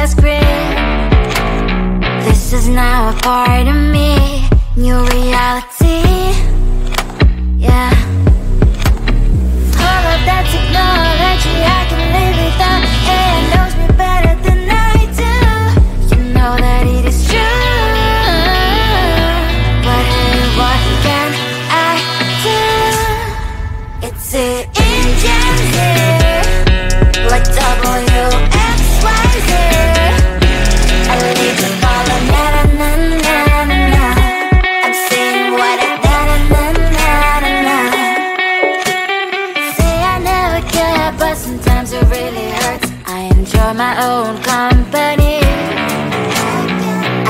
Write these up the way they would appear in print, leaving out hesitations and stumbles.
last grip. This is now a part of me, new reality. Yeah. All of that technology I can live without. AI knows me better than I do. You know that it is true. But hey, what can I do? It's an engine here, like WXYZ. I need to follow na na na na na na. I'm saying what I na na na na na na. Say I never care, but sometimes it really hurts. I enjoy my own company.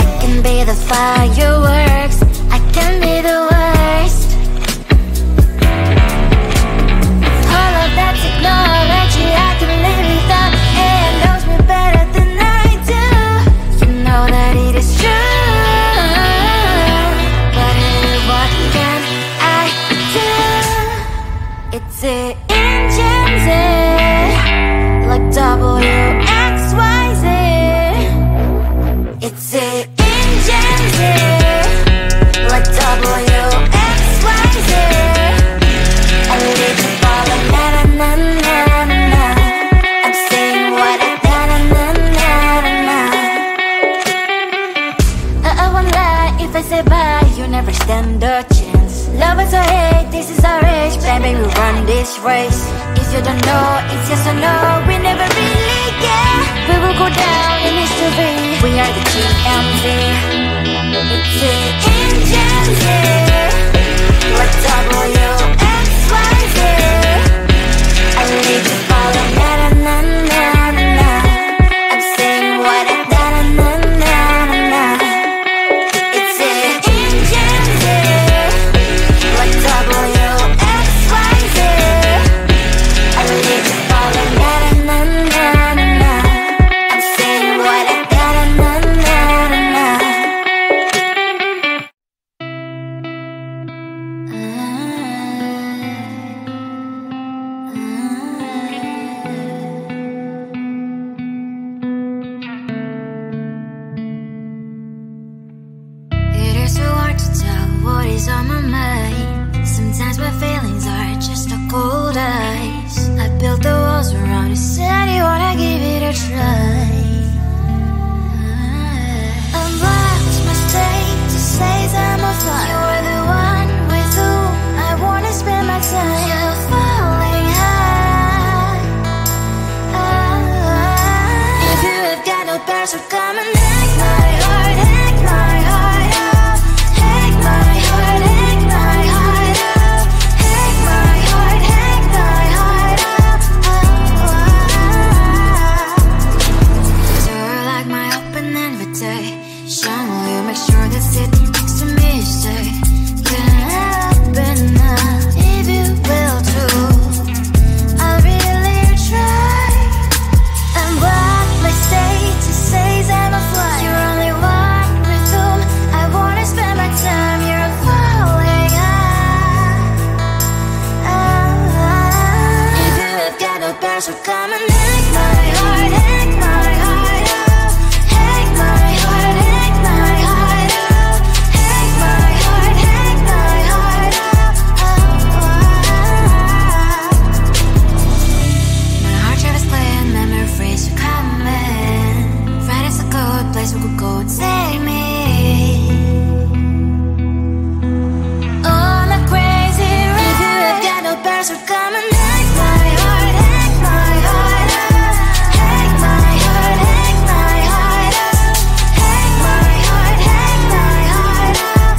I can be the fireworks, I can be the worst. All of that technology I can live without. AI knows me better than I do. You know that it is true. But hey, what can I do? It's an engine like WXYZ. It's an engine like WXYZ. I need to follow na na na na na na. I'm saying what I na na na na na na. I won't lie if I say bye, you never stand a chance. Love is or hate, this is our age. Baby, we run this race. If you don't know, it's yes or no. We never really get. We will go down in history. We are the GMZ. It's an engine like WXYZ. I need to follow na na na na na na. I'm saying what I na na na na na na. It's an engine like WXYZ. I need to follow na na na na na na. I'm saying what I na na na na na na. It is so hard to tell what is on my mind. Sometimes my feelings are just a cold ice. I built the walls around you, said you wanna give it a try. Unlocked my state to say I'm a fly. You are the one with whom I wanna spend my time. You're falling high. If you have got no bears, so come and hack my heart, hack my heart up. Hack my heart, hack my heart up. Hack my heart, hack my heart up. So like my open invitation, will you make sure that sitting next to me is safe? Can I open up if you will too? I'll really try. And what my state to say I'm a fly. You're only one with whom I wanna spend my time. You're falling high. If you have got no bears, so come and hack my heart, hack my heart up. Hack my heart, hack my heart up. Hack my heart, hack my heart up. My heart travels playing memories are coming. Right as a good place we could go and take me. On a crazy ride. If you have got no bears, so come and hack my heart, hack my heart up. Hack my heart, hack my heart up. Hack my heart, hack my heart up.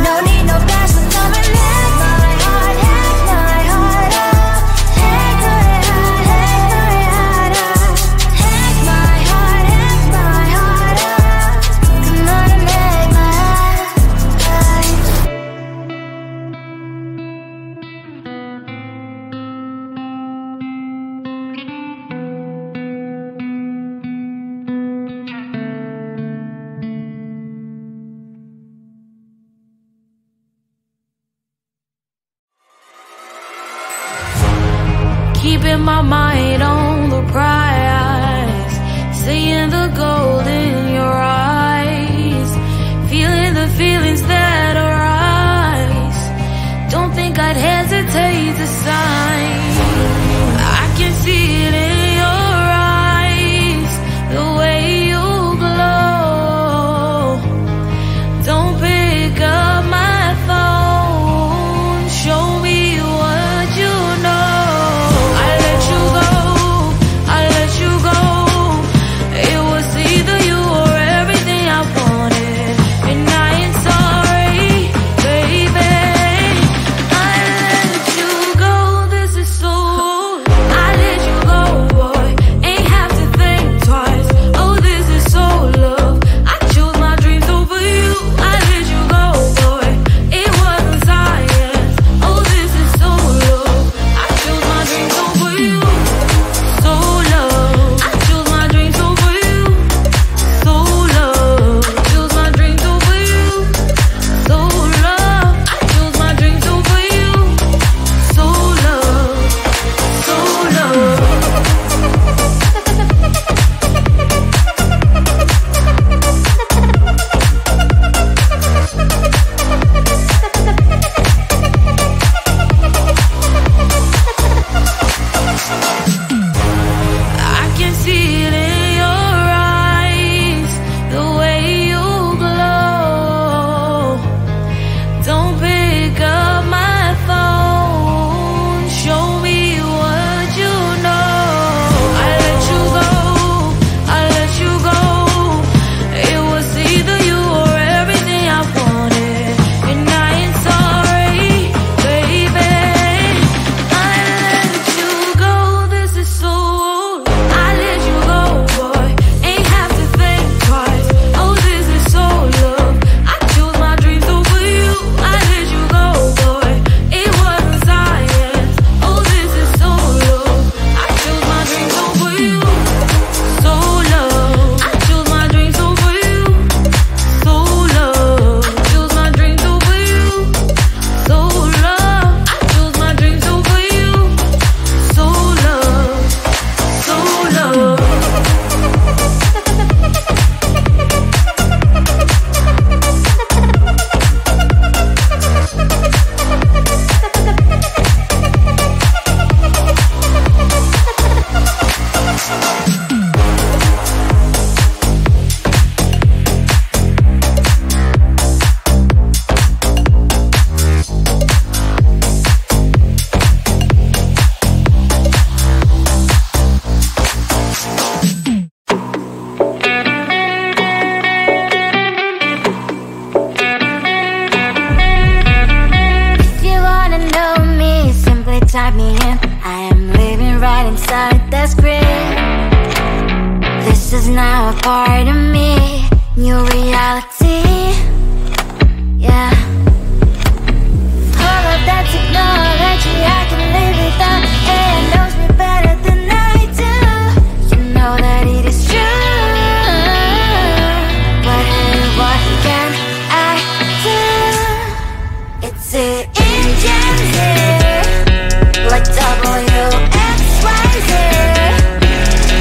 No need no bears, so come and hack my heart, hack my heart up. Hack my heart, hack my heart up. Hack my heart, hack my heart up. Come on and hack my heart. Keeping my mind on the prize. the gold in your eyes, feeling the feelings that arise. Don't think I'd hesitate to sign. I can see it in your eyes, the way you glow. Don't pick up my phone, show me what you know. I let you go, I let you go. It was either you or everything I wanted, and I ain't sorry, baby. I let you go, this is so. I let you go, boy, ain't have to think twice. Oh, this is so love. I chose my dreams over you. I let you go, boy, it wasn't science. Oh, this is so love. I chose my dreams over you. So love. I chose my dreams over you. So love. I chose my dreams over you. So love. I chose my dreams over you. So love. So love. I can see it in your eyes, the way you glow. Don't pick up my phone, show me what you know. I let you go, I let you go. It was either you or everything I wanted, and I ain't sorry, baby. I let you go, this is so. I let you go, boy, ain't have to think twice. Oh, this is so love. I chose my dreams over you. I let you go, boy, it wasn't science. Oh, this is so love. I chose my dreams over you. So love. I chose my dreams over you. So love. I chose my dreams over you. So love. I chose my dreams over you. So love. So love. If you wanna know me, simply type me in. I am living right inside the screen. This is now a part of me, new reality. Yeah. All of that technology I can live without, and knows me better than I do. You know that it is true, but hey, what can I do? It's the engines here, like WXYZ.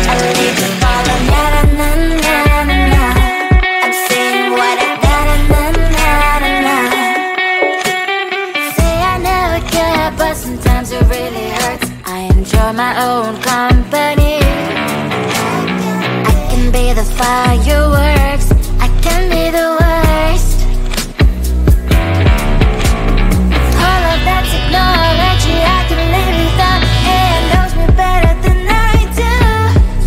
I leave you falling, na na na na na na. I'm saying what I na na na na na na. Say I never care, but sometimes it really hurts. I enjoy my own company. I can be the fireworks, I can be the worst. All of that technology I can live without, and knows me better than I do.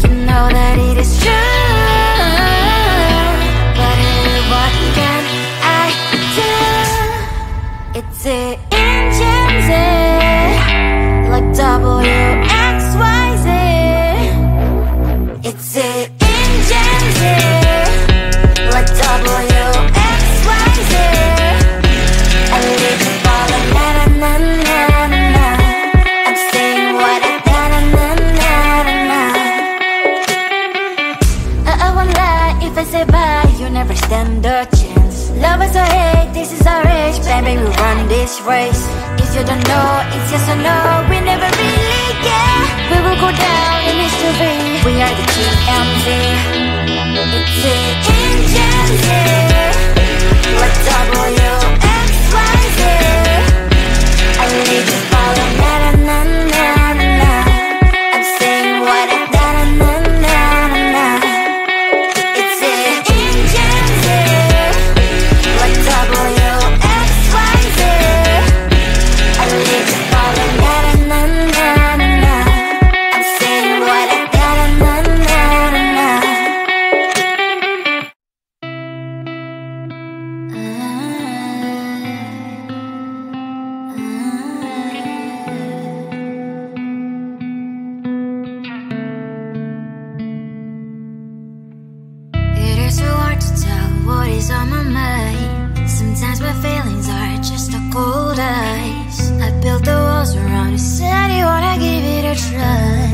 You know that it is true, but hey, what can I do? It's the engines, like WXYZ. It's the engines, like WXYZ. I live you falling, na na na na na na. I'm saying what I na na na na na na. I won't lie if I say bye, you never stand a chance. Love is or hate, this is our age, baby, we run this race. If you don't know, it's yes or no, we never really care. We will go down in history, we are the GMZ. what is on my mind. Sometimes my feelings are just a cold ice. I built the walls around you, said you wanna give it a try.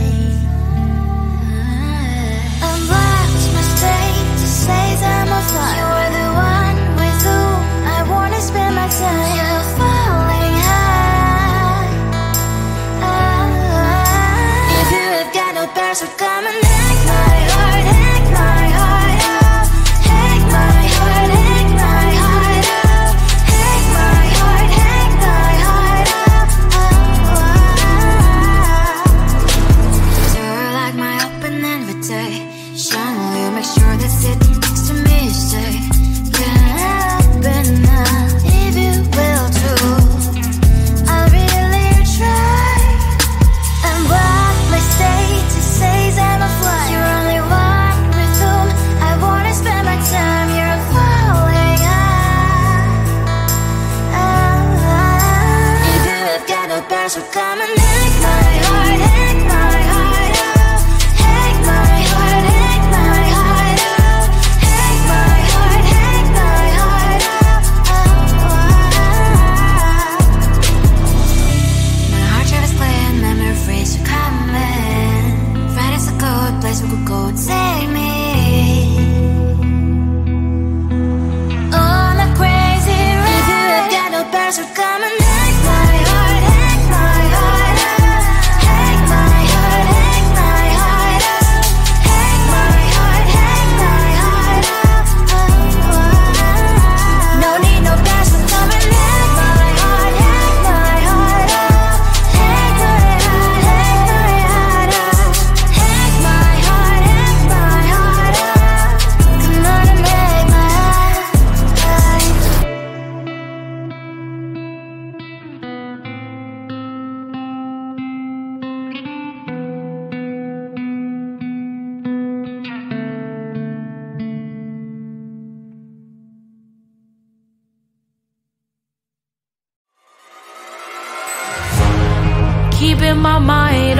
Unlocked my state to say I'm a fly. You are the one with whom I wanna spend my time. You're falling high. If you have got no bears, so come and hack my heart, hack my heart out. Hack my heart, hack my heart out. Hack my heart, hack my heart out. You're like my open invitation. Will you make sure that sitting next to me is safe? Can open up if you will too. I'll really try. And what my state to say I'm a fly. You're only one with whom I wanna spend my time. You're falling high. If you have got no bears, so come and hack my heart, hack my heart out. Hack my heart, hack my heart out. Hack my heart, hack my heart out. My heart travels playing memories are coming. Right as a good place we could go and take me on a crazy ride. If you have got no bears, so come and hack my heart, hack my heart out. Hack my heart, hack my heart out. Hack my heart, hack my heart out. No need no bears, so come and hack my heart, hack my heart out. Hack my heart, hack my heart out. Hack my heart, hack my heart out. Come on and make my heart. Keeping my mind